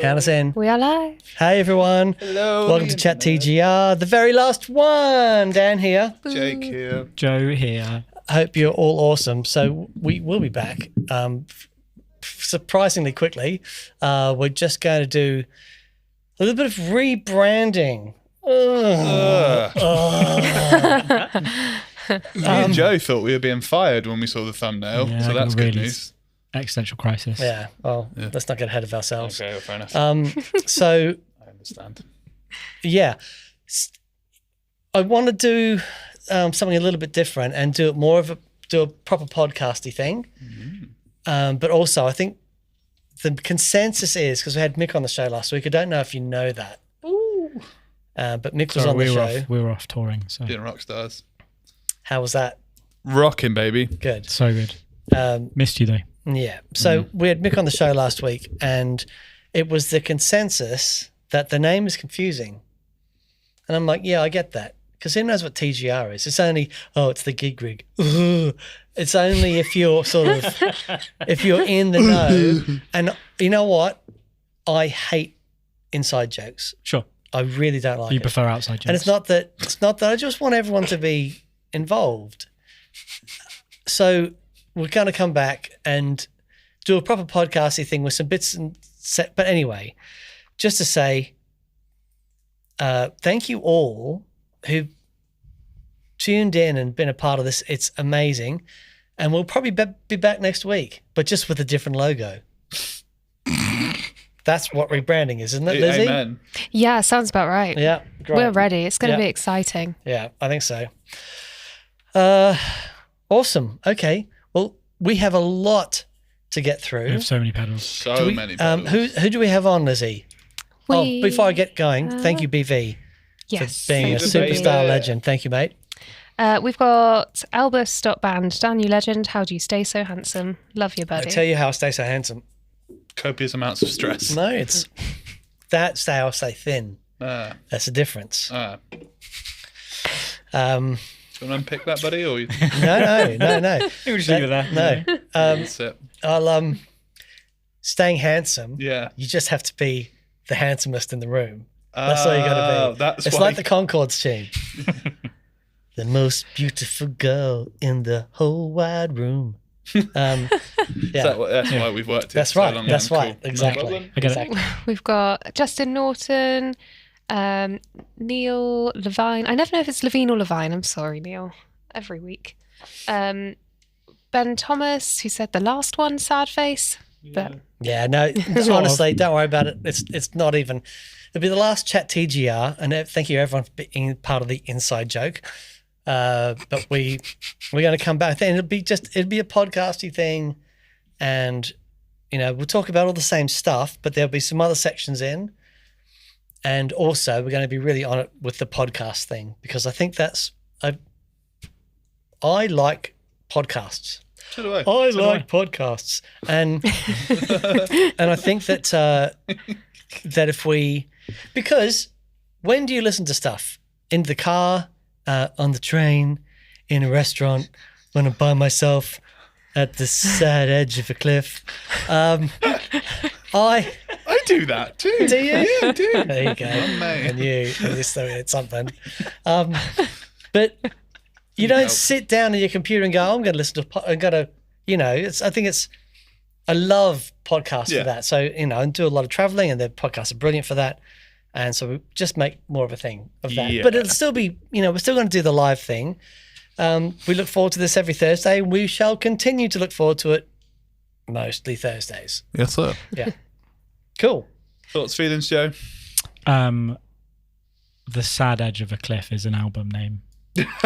Count us in. We are live. Hey everyone. Hello. Welcome to Chat TGR, the very last one. Dan here. Jake here. Joe here. I hope you're all awesome. So we will be back surprisingly quickly. We're just going to do a little bit of rebranding. Me and Joe thought we were being fired when we saw the thumbnail, Yeah, so that's good really news. Existential crisis. Yeah, well, let's not get ahead of ourselves. Okay, well, fair enough. So, I understand. yeah, I want to do something a little bit different and do it more of a proper podcasty thing. But also, I think the consensus is, because we had Mick on the show last week, I don't know if you know that. But Mick was on the show. We were off touring. So Being rock stars. How was that? Rocking, baby. Good. so good. Missed you though. Yeah. So we had Mick on the show last week, and it was the consensus that the name is confusing. And I'm like, yeah, I get that. Because who knows what TGR is? It's only, it's the gig rig. It's only if you're sort of, if you're in the know. And you know what? I hate inside jokes. Sure. I really don't like You it. prefer outside jokes. And it's not that I just want everyone to be involved. So we're going to come back and do a proper podcasty thing with some bits and set. But anyway, just to say, thank you all who tuned in and been a part of this. It's amazing. And we'll probably be back next week, but just with a different logo. That's what rebranding is, isn't it, Lizzie? Amen. Yeah, sounds about right. Yeah, great. We're ready. It's going to Yeah. be exciting. Yeah, I think so. Awesome. Okay. Well, we have a lot to get We through. have so many pedals. So many pedals. Who do we have on, Lizzie? Before I get going, thank you, BV, Yes. for being a Thank you, baby. superstar legend. Thank you, mate. We've got Albus Stop Band, Dan, you legend. How do you stay so handsome? Love you, I buddy. tell you how I stay so handsome. Copious amounts of stress. No, that's how I stay thin. That's the difference. Do you want to unpick that, buddy? Or No. We'll just leave it there. No. that's it? I'll staying handsome. Yeah. You just have to be the handsomest in the room. That's all you got to be. That's It's why- like the Concords tune. The most beautiful girl in the whole wide room. Yeah, That's why we've worked here that's so right. long. That's then. right. Cool. Exactly. No problem. I get exactly. We've got Justin Norton, Neil Levine. I never know if it's Levine or Levine. I'm sorry, Neil. Every week. Ben Thomas, who said the last one, sad face. But Yeah, no, honestly, don't worry about it. It's not even. It'll be the last Chat TGR, and thank you everyone for being part of the inside joke. But we're going to come back. Then it'll be a podcasty thing, and we'll talk about all the same stuff, but there'll be some other sections in, and also we're going to be really on it with the podcast thing, because I think I like podcasts. So do I. I like podcasts, and and I think that because when do you listen to stuff? In the car, on the train, in a restaurant, when I'm by myself at the sad edge of a cliff. I do that too. Do you? Yeah, I do. There you go. Oh, mate. And you still it's something. But you don't help. sit down on your computer and go, I'm going to listen to, I'm going to, I love podcasts Yeah. for that. So, and do a lot of traveling, and the podcasts are brilliant for that. And so we just make more of a thing of that. Yeah. But it'll still be, we're still going to do the live thing. We look forward to this every Thursday. We shall continue to look forward to it mostly Thursdays. Yes, sir. Yeah. Cool. Thoughts, feelings, Joe? The Sad Edge of a Cliff is an album name.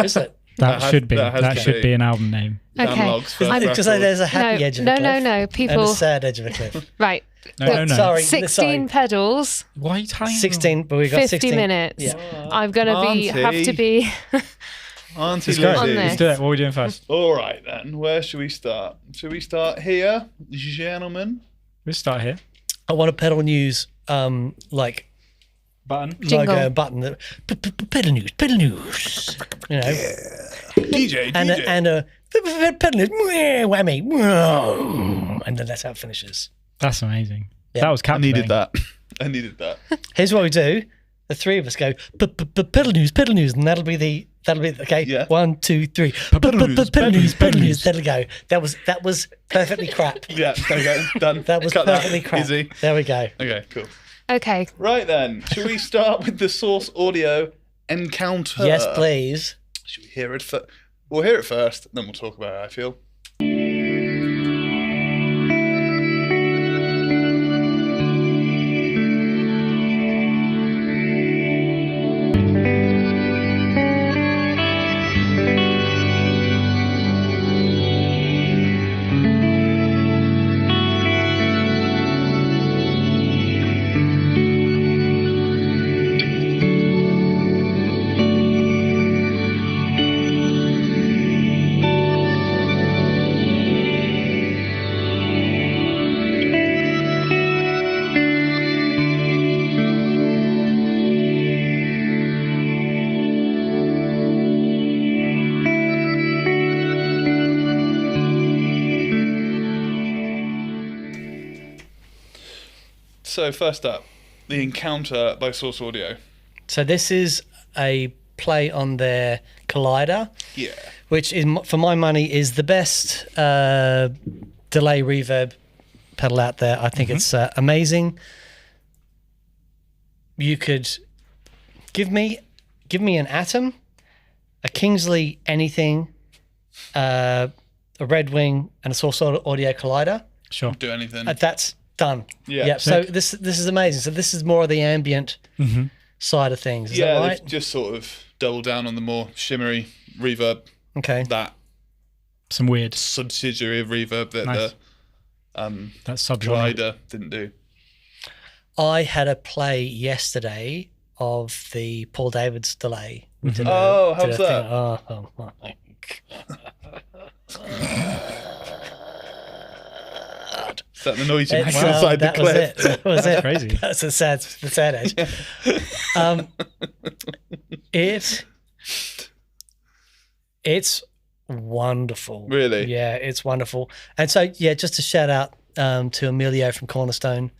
Is it? That should be to be. an album name. okay. Logs for Because record. there's a happy edge of a cliff. No. And a People. sad edge of a cliff. Right. No. Sorry. 16 pedals, Why are you telling me? 16, but we got 50 16 minutes. Yeah. I'm going to have to be. Auntie Let's go. Lizzie. On this. Let's do it. What are we doing first? All right, then. Where should we start? Should we start here, gentlemen? Let's start here. I want a pedal news, like Button. Jingle. logo button. Pedal news. DJ. And a pedal news. Whammy. And then that's how it finishes. That's amazing. Yeah. That was I captivating. needed that. I needed that. Here's what we do. The three of us go pedal news, and that'll be okay. Yeah. 1, 2, 3. Pedal news. That'll go. That was perfectly crap. Yeah, there we go. Done. That was Cut perfectly crap. Easy. There we go. Okay, cool. Okay. Right then, should we start with the source audio encounter? Yes, please. Should we hear it first? We'll hear it first, then we'll talk about it, I feel. So first up, the encounter by Source Audio. So this is a play on their Collider, Yeah. which is, for my money, is the best delay reverb pedal out there. I think it's amazing. You could give me an Atom, a Kingsley anything, a Red Wing, and a Source Audio Collider. Sure. Do anything. That's done. Yeah. So this is amazing. So this is more of the ambient side of things. Is yeah, that right? they've just sort of doubled down on the more shimmery reverb. Okay. That Some weird. subsidiary of reverb that Nice. the That subgenre. Collider didn't do. I had a play yesterday of the Paul David's delay. We did Oh, how's did a that? thing. Oh my God. Is that the noise you make It's, outside the that was cliff? it. That was That's it. crazy. That's the sad edge. It's wonderful. Really? Yeah, it's wonderful. And so, yeah, just a shout out to Emilio from Cornerstone,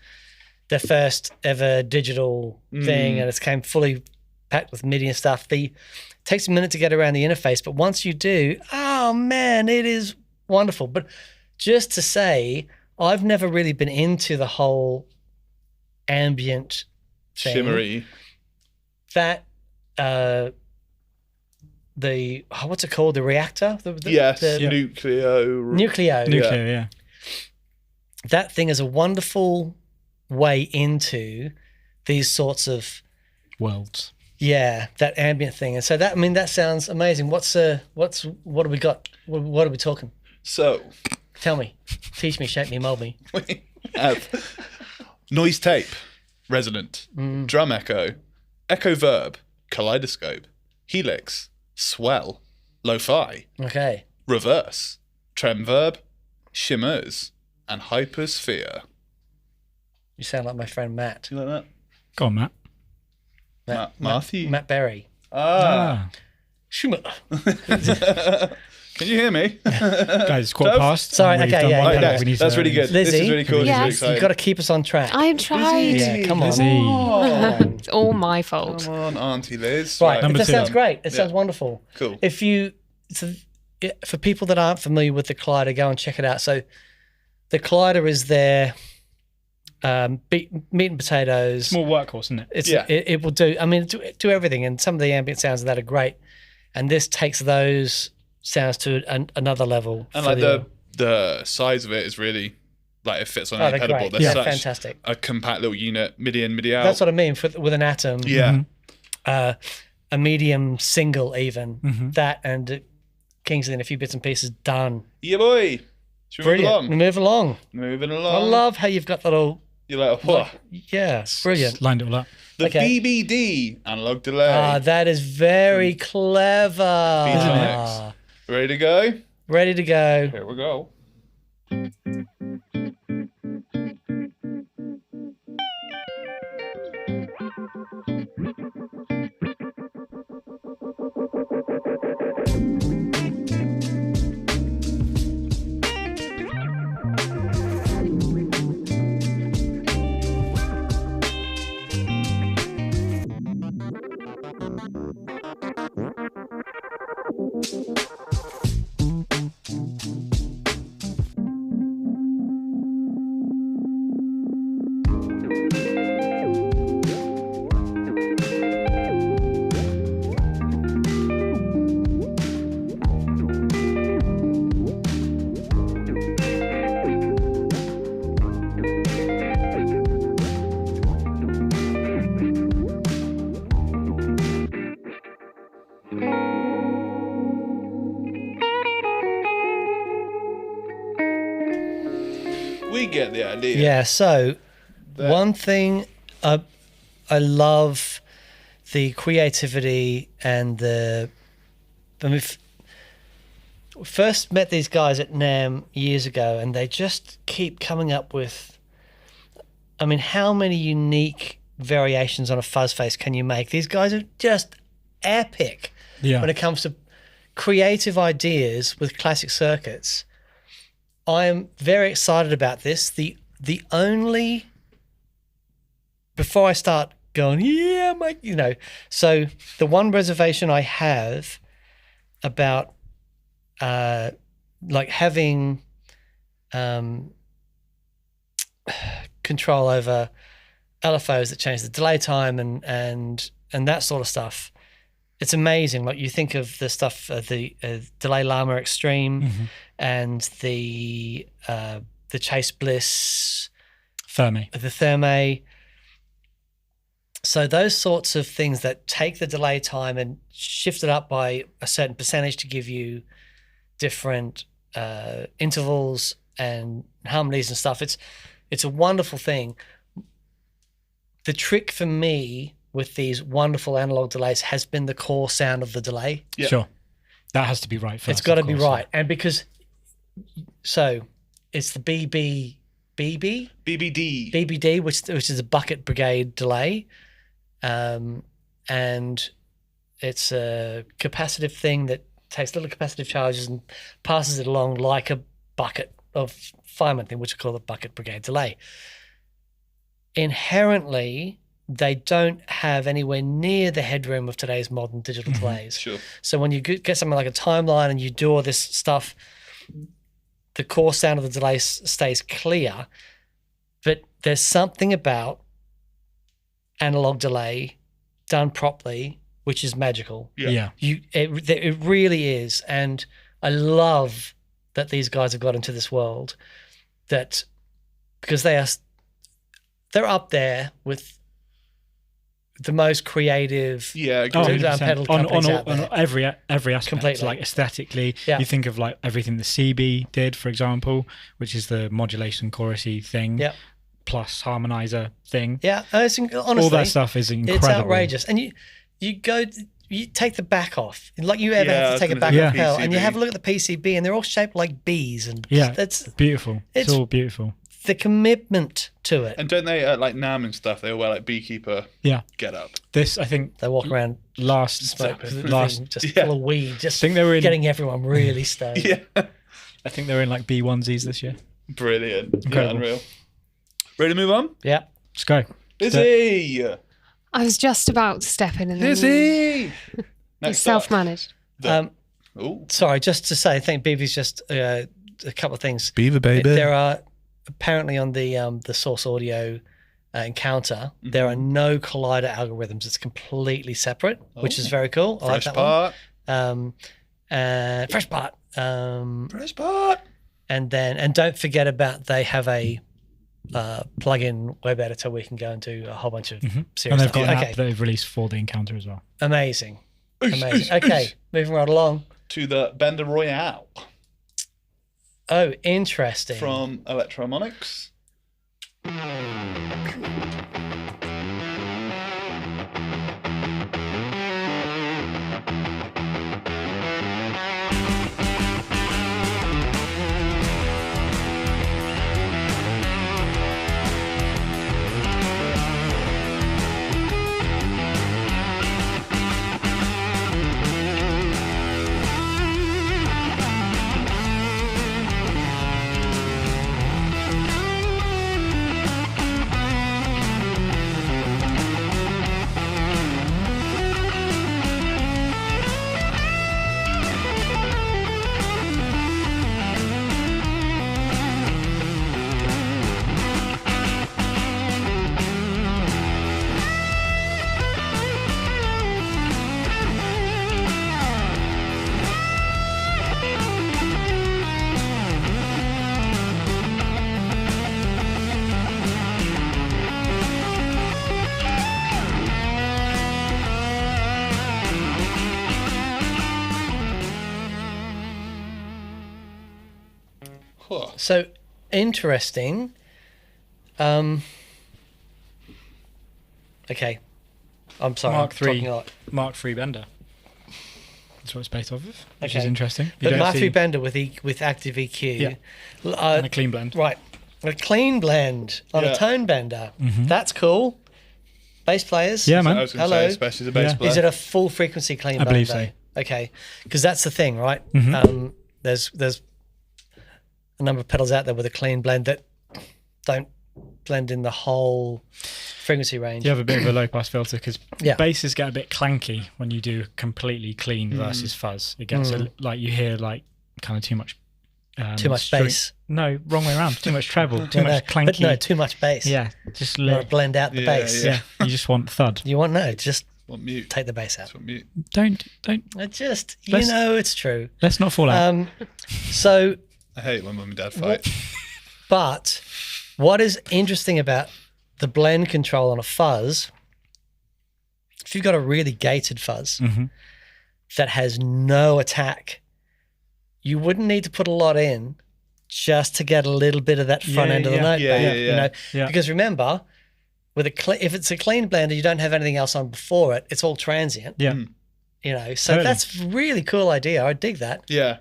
their first ever digital thing, and it's came fully packed with MIDI and stuff. Takes a minute to get around the interface, but once you do, oh man, it is wonderful. But just to say, I've never really been into the whole ambient thing. Shimmery. That what's it called? The reactor? Yes, the Nucleo. Nuclear, yeah. That thing is a wonderful way into these sorts of Worlds. that ambient thing. And so that sounds amazing. What have we got? What are we talking? So, Tell me, teach me, shape me, mold me. we have noise tape, resonant, drum echo, echo verb, kaleidoscope, helix, swell, lo-fi, Okay. reverse, trem verb, shimmers, and hypersphere. You sound like my friend Matt. Do you like Go on, Matt. that? Marthy? Matt Berry. Ah. Shimmer. Can you hear me? Guys, it's quarter Dove? past. Sorry, We've okay, done yeah, one yeah. minute. Okay, We need that's to- really good. This Lizzie? is really cool. This is really Yes. exciting. You've got to keep us on track. I'm trying. Yeah, come on. Lizzie. It's all my fault. Come on, Auntie Liz. Right, Number that two. sounds great. It Yeah. sounds wonderful. Cool. For people that aren't familiar with the Collider, go and check it out. So the Collider is their meat and potatoes. Small workhorse, isn't it? It will do. I mean, do everything, and some of the ambient sounds of that are great. And this takes those sounds to another level. And for like the size of it is really like it fits on oh, any they're pedal great. board. Yeah, They're such fantastic. a compact little unit, MIDI in, MIDI out. That's what I mean with an Atom. Yeah. A medium single even that and Kingsley and a few bits and pieces done. Yeah, boy. Should we move Brilliant. along? Move along. Moving I along. love how you've got that all. You're like, whoa. Yeah, brilliant. Lined it all up. The Okay. BeeBeeDee analog delay. That is very clever. Beetronics. Ready to go? Ready to go. Here we go. get the idea. Yeah. So That- one thing I love the creativity and the. I mean, first met these guys at NAMM years ago, and they just keep coming up with. I mean, how many unique variations on a fuzz face can you make? These guys are just epic when it comes to creative ideas with classic circuits. I am very excited about this. The only, before I start going, yeah, Mike, so the one reservation I have about like having control over LFOs that change the delay time and that sort of stuff. It's amazing. Like you think of the stuff, the Delay Llama Extreme and the Chase Bliss, Thermae. the Thermae. So those sorts of things that take the delay time and shift it up by a certain percentage to give you different intervals and harmonies and stuff. It's a wonderful thing. The trick for me with these wonderful analog delays has been the core sound of the delay. Yeah. Sure. That has to be right first. It's got to of be course, right. And because, so it's the BeeBeeDee, BeeBeeDee, which is a bucket brigade delay. And it's a capacitive thing that takes little capacitive charges and passes it along like a bucket of fireman thing, which we call the bucket brigade delay. Inherently, they don't have anywhere near the headroom of today's modern digital delays. Sure. So when you get something like a timeline and you do all this stuff, the core sound of the delay stays clear, but there's something about analog delay done properly which is magical. Yeah. It really is. And I love that these guys have got into this world, that because they're up there with the most creative pedal companies out there. On every aspect. Completely. Like aesthetically, Yeah. you think of like everything the CB did, for example, which is the modulation chorusy thing, plus harmonizer thing. Yeah, honestly, all that stuff is incredible. It's outrageous. And you take the back off, like you ever have to take a back off hell, and you have a look at the PCB, and they're all shaped like bees, and that's beautiful. It's all beautiful. The commitment to it. And don't they like NAMM and stuff? They all wear like beekeeper get up. This, I think, they walk around just full of weed, just think they were getting everyone really stoned. I think they were in like B1s this year. Brilliant. Incredible. Yeah, unreal. Ready to move on? Yeah. Let's go. Izzy! I was just about to step in and then Izzy! he's self-managed. Sorry, just to say, I think Beavy's just a couple of things. Beaver baby. There are apparently on the Source Audio Encounter, there are no collider algorithms. It's completely separate, which is very cool. I like that one. Fresh part. Fresh part. And don't forget about they have a plug-in web editor where you can go and do a whole bunch of serious stuff. And they've got an app that they've released for the Encounter as well. Amazing. Okay, moving right along. To the Bender Royale. Oh, interesting. From Electromonics. So interesting. Okay. I'm sorry. Mark I'm III. talking a lot. Mark III Bender. That's what it's based off of, which is Okay. interesting. But Mark III Bender with active EQ. And a clean blend. Right. A clean blend on a tone bender. Mm-hmm. That's cool. Bass players. Yeah, I man. was going to Hello. say, especially the bass Yeah. player. Is it a full frequency clean blend? I believe so. though? Okay. Because that's the thing, right? Mhm. There's a number of pedals out there with a clean blend that don't blend in the whole frequency range. You have a bit of a low pass filter because Yeah. basses get a bit clanky when you do completely clean versus fuzz. It gets like you hear like kind of too much. Too much bass. No, wrong way around. Too much treble. Too No, much clanky. But no, too much bass. Yeah, just You want to blend out the Yeah, bass. yeah. You just want thud. You just Want mute. take the bass out. Just want mute. Don't. It's true. Let's not fall out. So, I hate when mum and dad fight. but what is interesting about the blend control on a fuzz, if you've got a really gated fuzz Mhm. that has no attack, you wouldn't need to put a lot in just to get a little bit of that front end of the note Yeah, back. yeah, You yeah. know, Yeah. because remember, with if it's a clean blender, you don't have anything else on before it. It's all transient. Yeah. You know, so Totally. that's a really cool idea. I dig that. Yeah.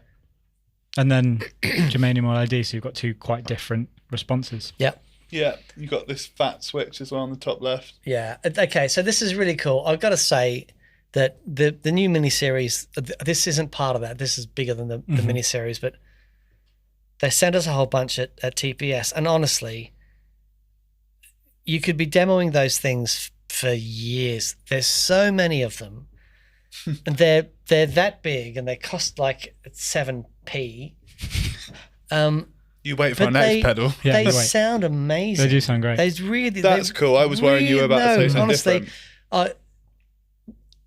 And then germanium ID, so you've got two quite different responses. Yep. Yeah. You got this fat switch as well on the top left. Yeah. Okay. So this is really cool. I've got to say that the new miniseries, this isn't part of that. This is bigger than the miniseries, but they sent us a whole bunch at TPS. And honestly, you could be demoing those things for years. There's so many of them. And they're that big and they cost like 7p. You wait for But our next they- pedal. Yeah, they you wait. sound amazing. They do sound great. That's cool. I was worrying you were about to say something honestly, different.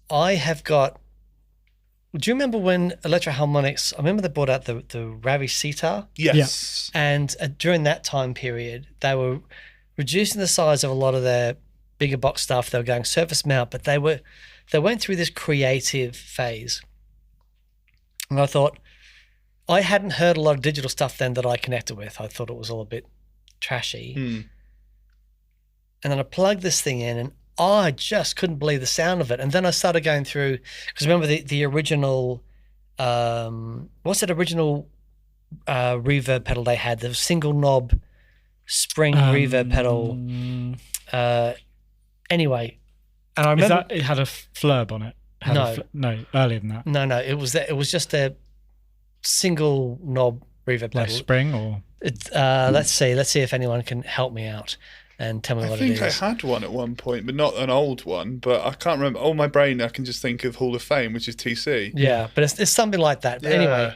I have got. Do you remember when Electro Harmonics? I remember they brought out the Ravi Sitar, Yes. and during that time period, they were reducing the size of a lot of their bigger box stuff. They were going surface mount, but they went through this creative phase, and I thought. I hadn't heard a lot of digital stuff then that I connected with. I thought it was all a bit trashy. And then I plugged this thing in and I just couldn't believe the sound of it. And then I started going through, because remember the original, what's that original reverb pedal they had? The single knob spring reverb pedal. Anyway, and I remember. It had a flurb on it? No, earlier than that. No, it was just a single knob reverb Like pedal. spring or? Let's see if anyone can help me out and tell me I what it think I is. had one at one point, but not an old one. But I can't remember. Oh, my brain, I can just think of Hall of Fame, which is TC. Yeah, but it's something like that. But Yeah. anyway,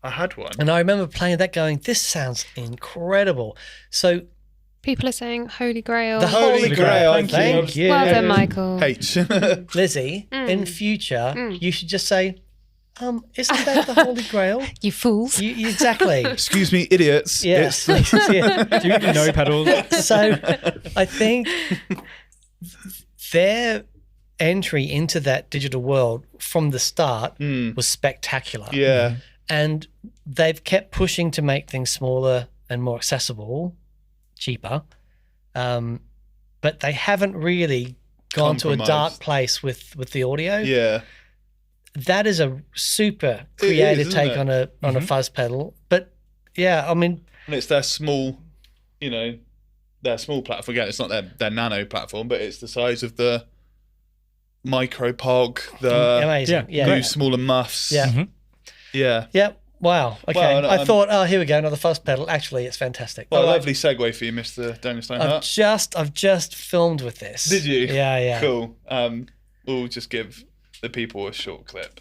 I had one. and I remember playing that going, this sounds incredible. So People are saying Holy Grail. the Holy Grail, Thank thank you. you. Well done, Michael. H. Lizzie, in future, you should just say, isn't that the Holy Grail? You fools. Exactly. Excuse me, idiots. Yes. It's- Do you know pedals? So I think their entry into that digital world from the start was spectacular. yeah. And they've kept pushing to make things smaller and more accessible, cheaper. But they haven't really gone to a dark Compromised. place with the audio. Yeah. That is a super creative isn't take it? on a fuzz pedal. But yeah, I mean, And it's their small, their small platform. Again, it's not their nano platform, but it's the size of the micro pog, the amazing. yeah, Yeah. new smaller muffs. Yeah. Mhm. Yeah. Yeah. Wow. Okay. Well, no, I thought, here we go, another fuzz pedal. Actually, it's fantastic. Well, By the way, lovely segue for you, Mr. Daniel I've Steinhardt. just filmed with this. Did you? Yeah. Cool. We'll just give the people a short clip.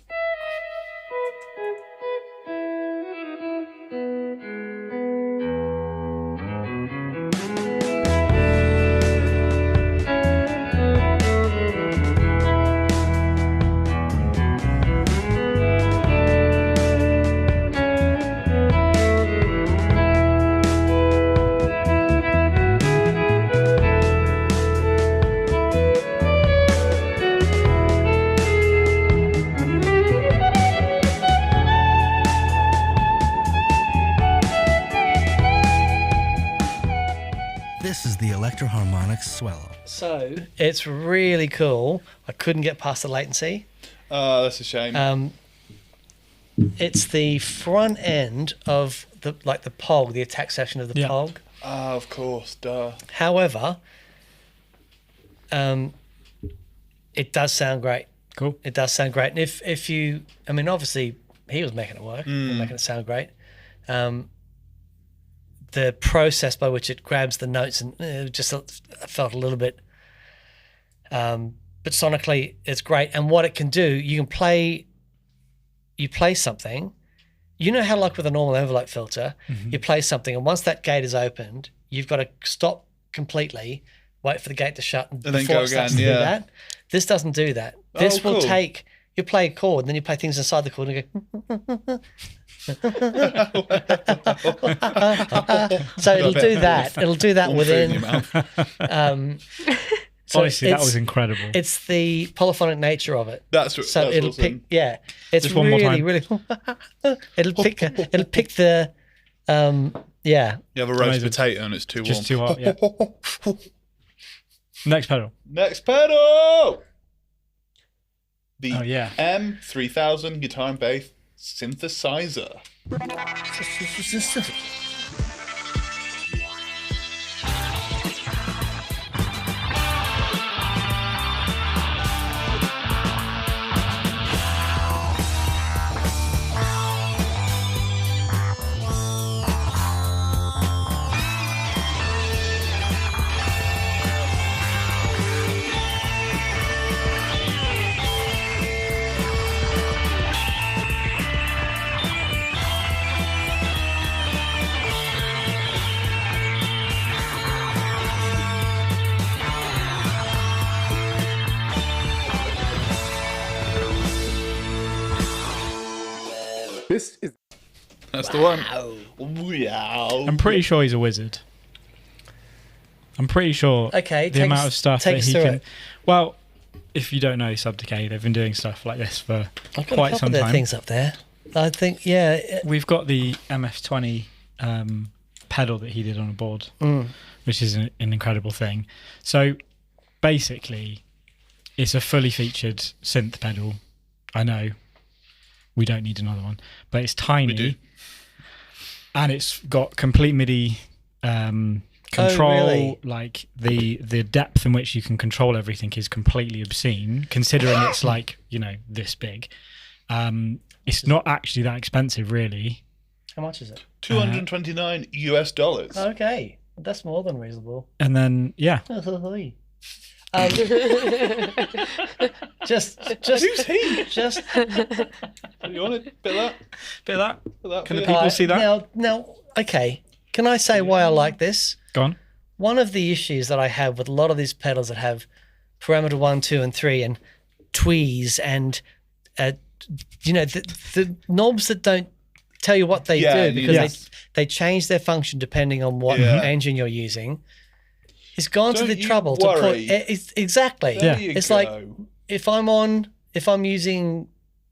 Electro Harmonics Swello. So it's really cool. I couldn't get past the latency. That's a shame. It's the front end of the POG, the attack section of the POG. Of course, duh. However, it does sound great. Cool. It does sound great. And if you, I mean, obviously he was making it work, making it sound great. The process by which it grabs the notes and it just felt a little bit, but sonically it's great. And what it can do, you play something, you know how like with a normal envelope filter, you play something and once that gate is opened, you've got to stop completely, wait for the gate to shut and then go again, do that. This doesn't do that. This will take, you play a chord and then you play things inside the chord and go, so it'll do that. It'll do that within. So honestly, that was incredible. It's the polyphonic nature of it. That's it'll awesome. pick. Yeah, it's Just one more time. really. It'll pick the. Yeah. You have a roast potato and it's too warm. Just too hot. Yeah. Next pedal. Next pedal. The yeah. M3000 guitar and bass synthesizer. That's the one. Wow. I'm pretty sure he's a wizard. I'm pretty sure the amount of stuff that he can. Well, if you don't know Subdecay, they've been doing stuff like this for quite some time. Things up there. I think, we've got the MF20 pedal that he did on a board, which is an incredible thing. So basically, it's a fully featured synth pedal. I know we don't need another one, but it's tiny. We do. And it's got complete MIDI control. Oh, really? Like the depth in which you can control everything is completely obscene, considering it's like, this big. It's not actually that expensive, really. How much is it? $229 US. Okay, that's more than reasonable. And then just Who's he? Just You want a bit of that? Can the people see that? Now, okay. Can I say why I like this? Go on. One of the issues that I have with a lot of these pedals that have parameter 1, 2, and 3 and tweeze and the knobs that don't tell you what they do because they change their function depending on what engine you're using. It's gone to the trouble to put exactly. It's like if I'm using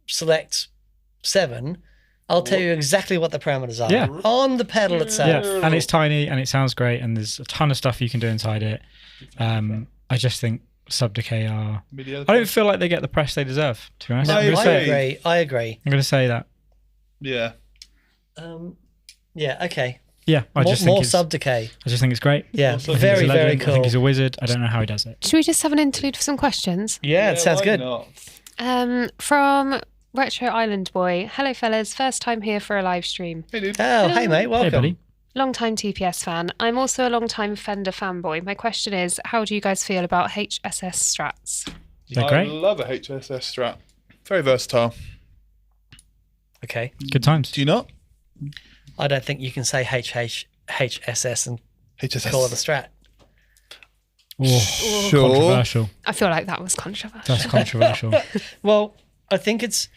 Select 7, I'll tell you exactly what the parameters are on the pedal itself. Yeah, and it's tiny and it sounds great and there's a ton of stuff you can do inside it. I just think Subdecay are. I don't feel like they get the press they deserve, to be honest. No, I agree. I'm going to say that. Yeah. Okay. Yeah, I just think it's Subdecay. I just think it's great. Yeah, very, very cool. I think he's a wizard. I don't know how he does it. Should we just have an interlude for some questions? Yeah, it sounds good. From Retro Island Boy. Hello, fellas. First time here for a live stream. Hey, dude. Oh, hey, mate. Welcome. Hey, buddy. Long-time TPS fan. I'm also a long-time Fender fanboy. My question is, how do you guys feel about HSS Strats? They're great. I love a HSS Strat. Very versatile. Okay. Good times. Do you not? I don't think you can say HSS and call it a Strat. Sure. Controversial. I feel like that was controversial. That's controversial. Well, I think it's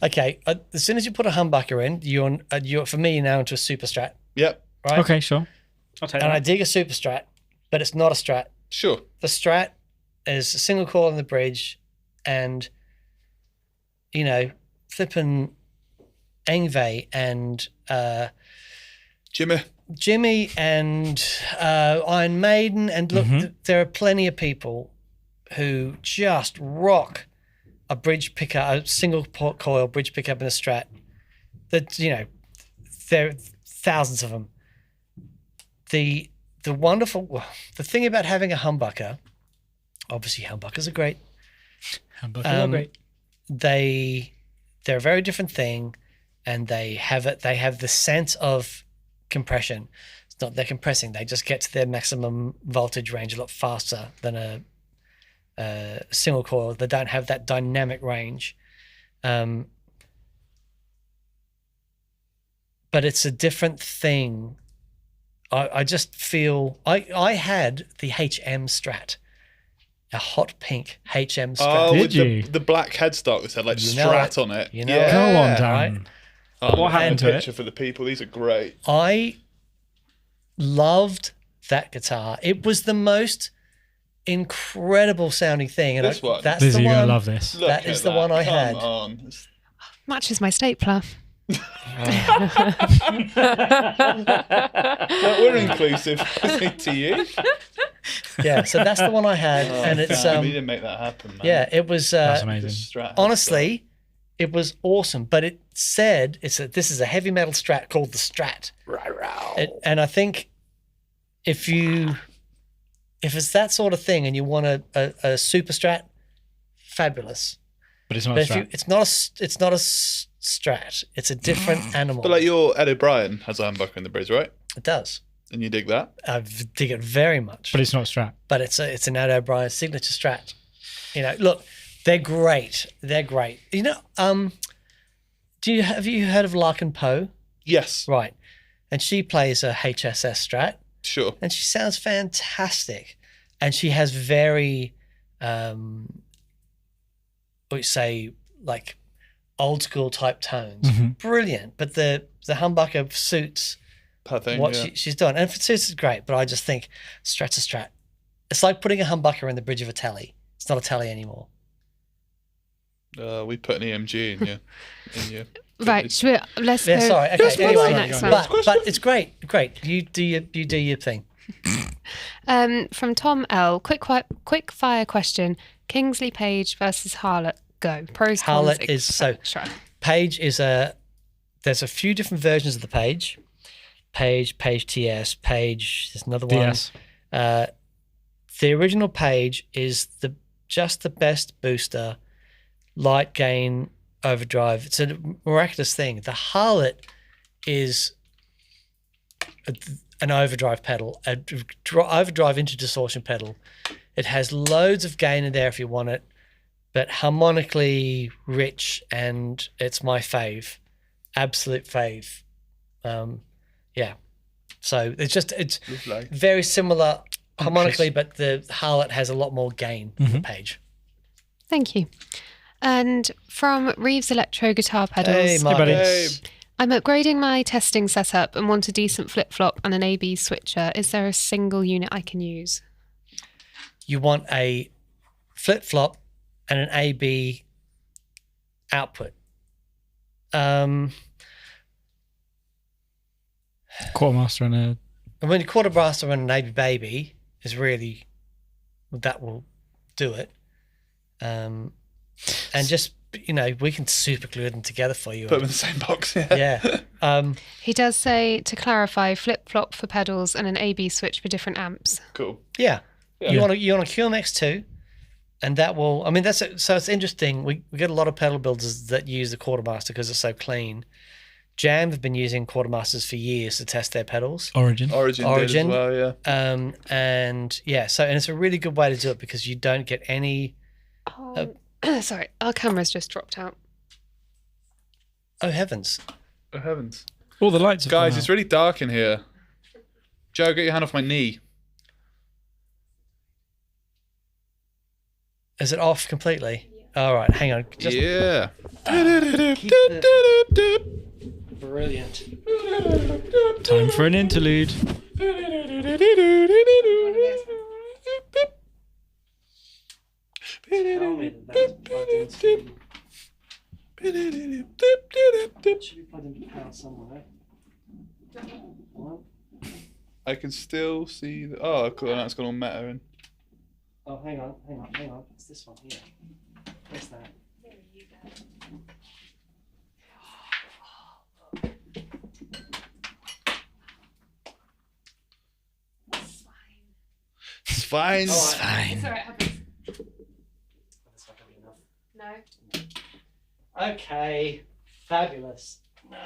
okay. As soon as you put a humbucker in, you're for me now into a super Strat. Yep. Right. Okay, sure. I'll take and that. I dig a super Strat, but it's not a Strat. Sure. The Strat is a single coil on the bridge, and flipping Engve and Jimmy. Jimmy and Iron Maiden, and look, there are plenty of people who just rock a bridge pickup, a single coil bridge pickup in a Strat. That, you know, there are thousands of them. The thing about having a humbucker, obviously humbuckers are great. Humbuckers are great. They're a very different thing, and they have the sense of compression. It's not they're compressing; they just get to their maximum voltage range a lot faster than a single coil. They don't have that dynamic range, but it's a different thing. I just feel I had the HM Strat. A hot pink HM Strat. Oh, Did with you? the black headstock that said like You know Strat it. on it. You know yeah. it. Go on, Dan. Right? Oh, What happened to a it? picture for the people. These are great. I loved that guitar. It was the most incredible sounding thing. And This one? That's Lizzie, the you're one. going to love this. Look That at is the one I Come had. on. It's- Matches my stapler. Well, we're inclusive to you. Yeah, so that's the one I had, and it's we didn't make that happen, man. yeah, it was That's The amazing. Strat honestly, it was awesome. But it said this is a heavy metal Strat called the Strat, and I think if it's that sort of thing and you want a super Strat, fabulous. But it's not But a if you, Strat. it's not a Strat. It's a different animal. But like your Ed O'Brien has a humbucker in the bridge, right? It does. And you dig that? I dig it very much. But it's not a Strat. But it's an Ed O'Brien signature Strat. You know, look, they're great. They're great. You know, have you heard of Larkin Poe? Yes. Right. And she plays a HSS Strat, Sure. and she sounds fantastic. And she has very, what you say, like old school type tones. Brilliant. But the humbucker suits Her thing, what yeah. she's done. And for suits is great, but I just think Strat's a Strat. It's like putting a humbucker in the bridge of a Tele. It's not a Tele anymore. We put an EMG in you. Right, let's Yeah, go. sorry. Okay, Let's move anyway, to the next one. but it's great. You do your thing. From Tom L. Quick fire question: Kingsley Page versus Harlot. Go. Pros. Harlot cons, is so. etc. Page is there's a few different versions of the Page. Page TS, Page. There's another one. DS. The original Page is just the best booster, light gain, overdrive. It's a miraculous thing. The Harlot is an overdrive pedal, overdrive into distortion pedal. It has loads of gain in there if you want it, but harmonically rich, and it's my fave, absolute fave. Yeah, so it's Lovely. very similar harmonically, but the Harlot has a lot more gain than the Page. Thank you. And from Reeves Electro Guitar Pedals. Hey, Mark. buddy. Hey, I'm upgrading my testing setup and want a decent flip-flop and an AB switcher. Is there a single unit I can use? You want a flip-flop and an AB output. Quartermaster and a. And when you quartermaster and an AB baby is really, that will do it. And just, we can super glue them together for you. put them in the same box. Yeah. Yeah. He does say, to clarify, flip-flop for pedals and an AB switch for different amps. Cool. Yeah. Yeah. You want a QMX2, and that will, so it's interesting. We get a lot of pedal builders that use the quartermaster because it's so clean. Jam have been using quartermasters for years to test their pedals. Origin. Origin did as well, yeah. And it's a really good way to do it because you don't get any. Sorry, our camera's just dropped out. Oh heavens! Oh, heavens. All the lights have Guys, gone it's out. really dark in here. Joe, get your hand off my knee. Is it off completely? All right, hang on. Just Yeah. brilliant. Time for an interlude. Tell me that's plugged into. Should be plugged into power somewhere. One. I can still see the. Oh, cool. Now it's gone on meta. And Oh, hang on. It's this one here. Where's that? it's fine. It's fine. It's alright, happens. That's not gonna be enough. No. Okay, fabulous. No.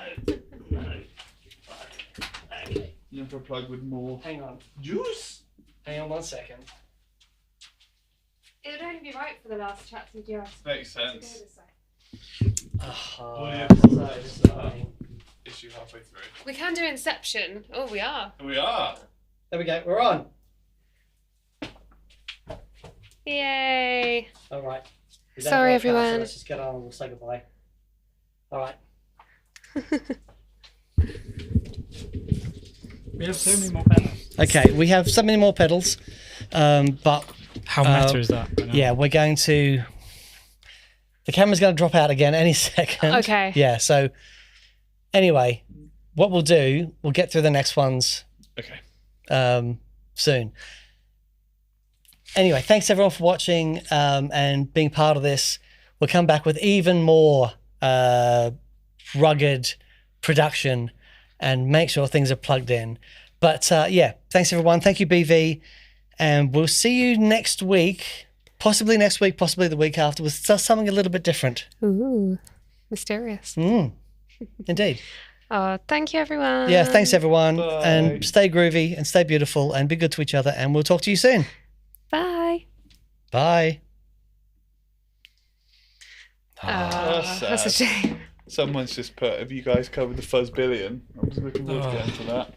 Okay, You have to plug with more hang on. juice. Hang on 1 second. It would only be right for the last chat TGR. Makes To go sense. this way. Issue halfway through. We can do Inception. Oh, we are. We are. There we go. We're on. Yay. All right. We don't Sorry, have a car, so everyone. let's just get on and we'll say goodbye. All right. We have so many more pedals. Okay, we have so many more pedals, but How meta is that? right now? yeah, we're going to. The camera's going to drop out again any second. Okay. Yeah. So, anyway, what we'll do, we'll get through the next ones Okay. soon. Anyway, thanks everyone for watching and being part of this. We'll come back with even more rugged production and make sure things are plugged in. But yeah, thanks everyone. Thank you, BV. And we'll see you next week. Possibly next week, possibly the week after, with something a little bit different. Ooh, mysterious. Indeed. Oh, thank you, everyone. Yeah, thanks everyone. Bye. And stay groovy and stay beautiful and be good to each other. And we'll talk to you soon. Bye. Bye. That's That's a shame. Someone's just put, have you guys covered the Fuzz Billion? I'm just looking forward to getting to that.